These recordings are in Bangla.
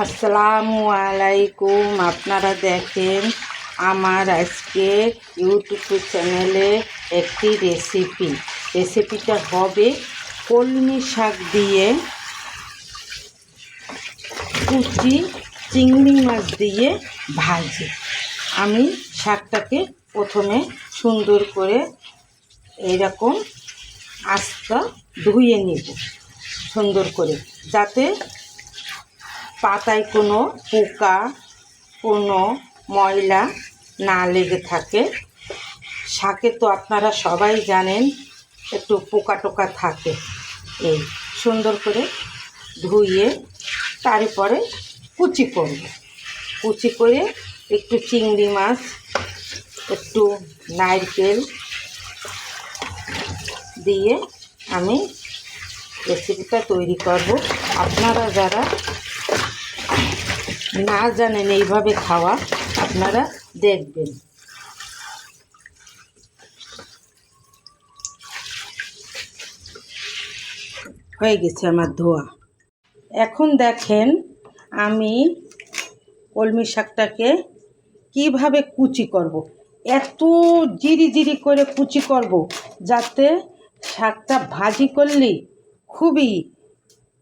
আসসালামু আলাইকুম। আপনারা দেখেন আমার আজকে ইউটিউব চ্যানেলে একটি রেসিপিটা হবে কলমি শাক দিয়ে কুচি চিংড়ি মাছ দিয়ে ভাজি। আমি শাকটাকে প্রথমে সুন্দর করে এইরকম আস্তা ধুয়ে নেব সুন্দর করে, যাতে পাতায় কোনো পোকা কোনো ময়লা না লেগে থাকে। শাকে তো আপনারা সবাই জানেন একটু পোকা টোকা থাকে। এই সুন্দর করে ধুয়ে তারপরে কুচি করব। কুচি করে একটু চিংড়ি মাছ একটু নারকেল দিয়ে আমি রেসিপিটা তৈরি করব। আপনারা যারা না জানেন এইভাবে খাওয়া, আপনারা দেখবেন। হয়ে গেছে আমার ধোয়া। এখন দেখেন আমি কলমি শাকটাকে কিভাবে কুচি করব। এত জিরি করে কুচি করব যাতে শাকটা ভাজি করলেই খুবই,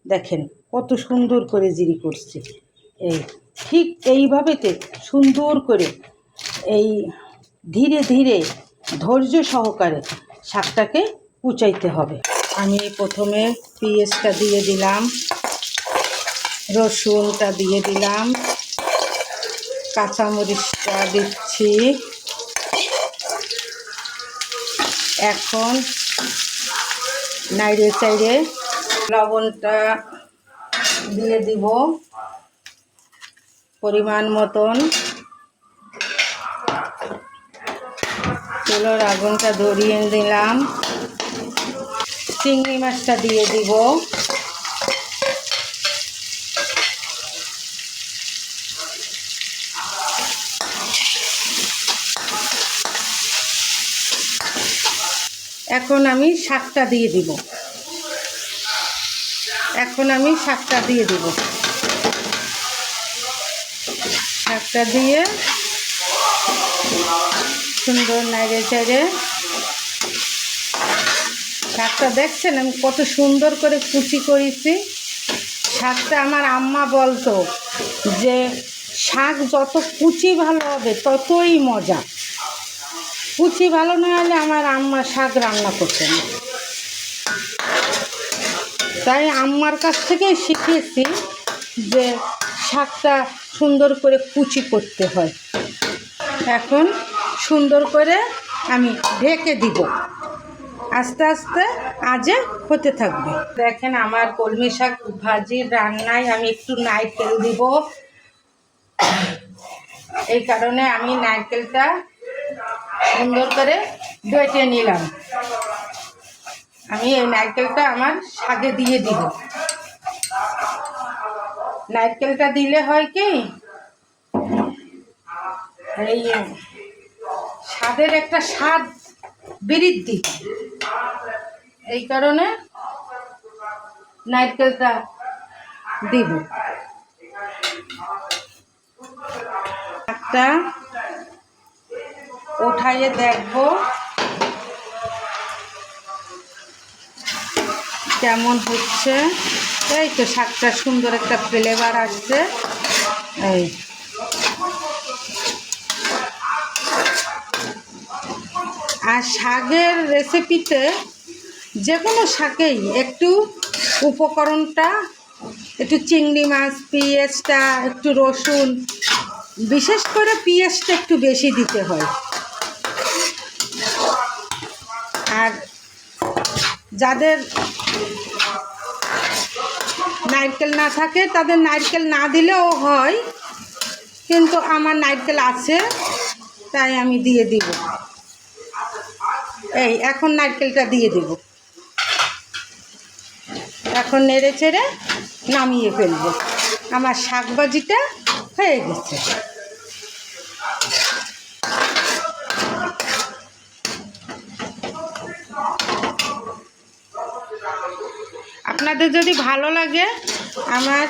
দেখেন কত সুন্দর করে জিরি করছি। এই ঠিক এইভাবেতে সুন্দর করে এই ধীরে ধীরে ধৈর্য সহকারে শাকটাকে কুচাইতে হবে। আমি প্রথমে পেঁয়াজটা দিয়ে দিলাম, রসুনটা দিয়ে দিলাম, কাঁচামরিচটা দিচ্ছি। এখন নাইড়ে চাইড়ে লবণটা দিয়ে দিব পরিমাণ মতন। চুলোর আগুনটা ধরিয়ে দিলাম। চিংড়ি মাছটা দিয়ে দিব। এখন আমি শাকটা দিয়ে দিব। শাকটা দিয়ে সুন্দর নাড়ে চেড়ে, শাকটা দেখছেন আমি কত সুন্দর করে কুচি করেছি। শাকটা আমার আম্মা বলতো যে শাক যত কুচি ভালো হবে ততই মজা। কুচি ভালো না হলে আমার আম্মা শাক রান্না করতেন না। তাই আম্মার কাছ থেকেই শিখেছি যে শাকটা সুন্দর করে কুচি করতে হয়। এখন সুন্দর করে আমি ঢেকে দিব, আস্তে আস্তে আজে হতে থাকবে। দেখেন আমার কলমি শাক ভাজির রান্নায় আমি একটু নারকেল দিব। এই কারণে আমি নারকেলটা সুন্দর করে বেটে নিলাম। আমি এই নারকেলটা আমার শাকে দিয়ে দিব। নারকেলটা দিলে হয় কি, এই স্বাদের একটা স্বাদ বৃদ্ধি, এই কারণে নারকেলটা দিব। একটা উঠাইয়ে দেখবো কেমন হচ্ছে। এই তো শাকটা সুন্দর একটা ফ্লেভার আসছে। এই আর শাকের রেসিপিতে যে কোনো শাকেই একটু উপকরণটা একটু চিংড়ি মাছ, পেঁয়াজটা, একটু রসুন, বিশেষ করে পেঁয়াজটা একটু বেশি দিতে হয়। আর যাদের নারকেল না থাকে তাদের নারকেল না দিলেও হয়, কিন্তু আমার নারকেল আছে তাই আমি দিয়ে দিব। এই এখন নারকেলটা দিয়ে দিব। এখন নেড়ে চেড়ে নামিয়ে ফেলবো। আমার শাক ভাজিটা হয়ে গেছে। আপনাদের যদি ভালো লাগে আমার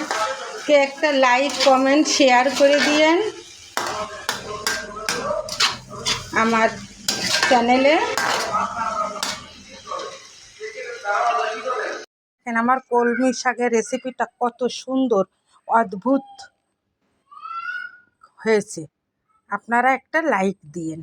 কে একটা লাইক কমেন্ট শেয়ার করে দিয়েন আমার চ্যানেলে। আমার কলমি শাকের রেসিপিটা কত সুন্দর অদ্ভুত হয়েছে, আপনারা একটা লাইক দিয়েন।